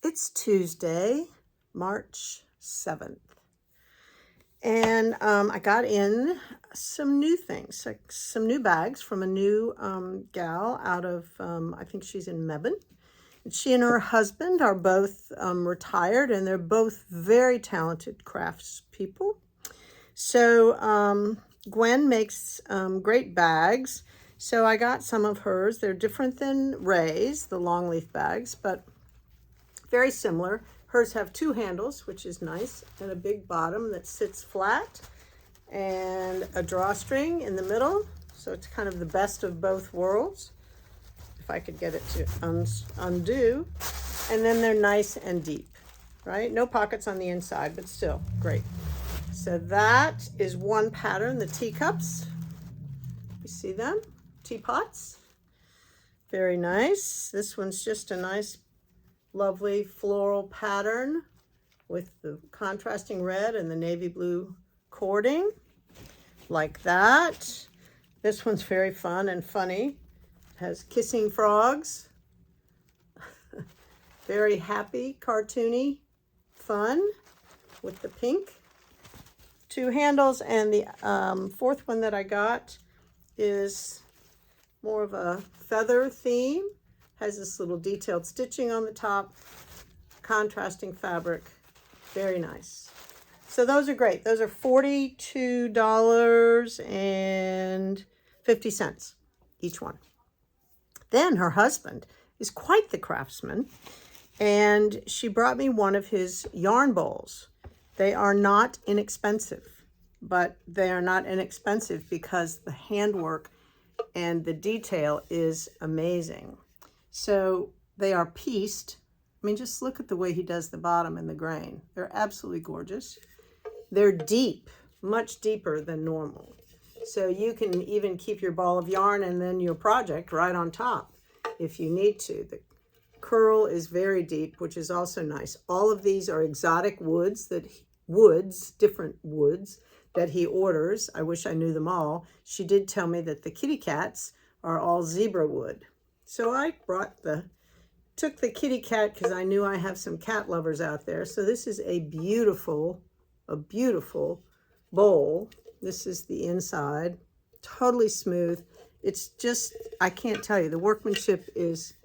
It's Tuesday, March 7th. And I got in some new things, like some new bags from a new gal out of, I think she's in Mebane. And she and her husband are both retired, and they're both very talented crafts people. So Gwen makes great bags. So I got some of hers. They're different than Ray's, the long leaf bags, but very similar. Hers have two handles, which is nice, and a big bottom that sits flat, and a drawstring in the middle. So it's kind of the best of both worlds, if I could get it to undo. And then they're nice and deep, right? No pockets on the inside, but still great. So that is one pattern, the teacups. You see them? Teapots. Very nice. This one's just a nice, lovely floral pattern with the contrasting red and the navy blue cording, like that. This one's very fun and funny. It has kissing frogs. Very happy, cartoony, fun with the pink. Two handles, and the fourth one that I got is more of a feather theme. Has this little detailed stitching on the top, contrasting fabric, very nice. So those are great. Those are $42.50 each one. Then her husband is quite the craftsman, and she brought me one of his yarn bowls. They are not inexpensive, but they are not inexpensive because the handwork and the detail is amazing. So they are pieced. I mean, just look at the way he does the bottom and the grain. They're absolutely gorgeous. They're deep, much deeper than normal. So you can even keep your ball of yarn and then your project right on top if you need to. The curl is very deep, which is also nice. All of these are exotic woods, different woods that he orders. I wish I knew them all. She did tell me that the kitty cats are all zebra wood. So I took the kitty cat because I knew I have some cat lovers out there. So this is a beautiful bowl. This is the inside, totally smooth. It's just, I can't tell you, the workmanship is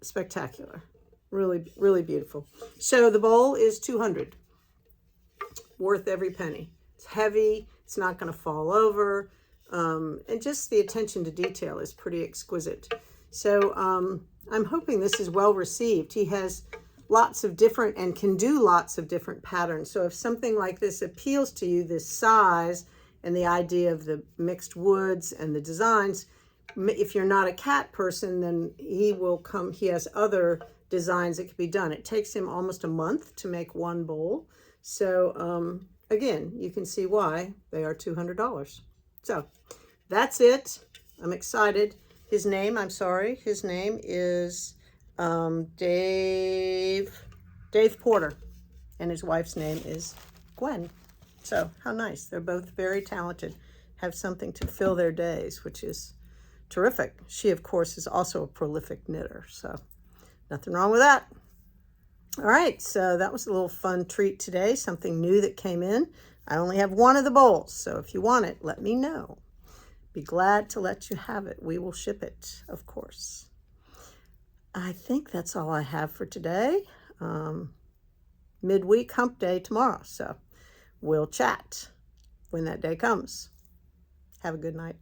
spectacular. Really, really beautiful. So the bowl is $200, worth every penny. It's heavy, it's not going to fall over, and just the attention to detail is pretty exquisite. So I'm hoping this is well received. He has lots of different and can do lots of different patterns. So if something like this appeals to you, this size and the idea of the mixed woods and the designs, if you're not a cat person, then he will come. He has other designs that can be done. It takes him almost a month to make one bowl. So again, you can see why they are $200. So that's it. I'm excited. His name is Dave Porter, and his wife's name is Gwen. So how nice. They're both very talented, have something to fill their days, which is terrific. She, of course, is also a prolific knitter, so nothing wrong with that. All right, so that was a little fun treat today, something new that came in. I only have one of the bowls, so if you want it, let me know. Be glad to let you have it. We will ship it, of course. I think that's all I have for today. Midweek hump day tomorrow, so we'll chat when that day comes. Have a good night.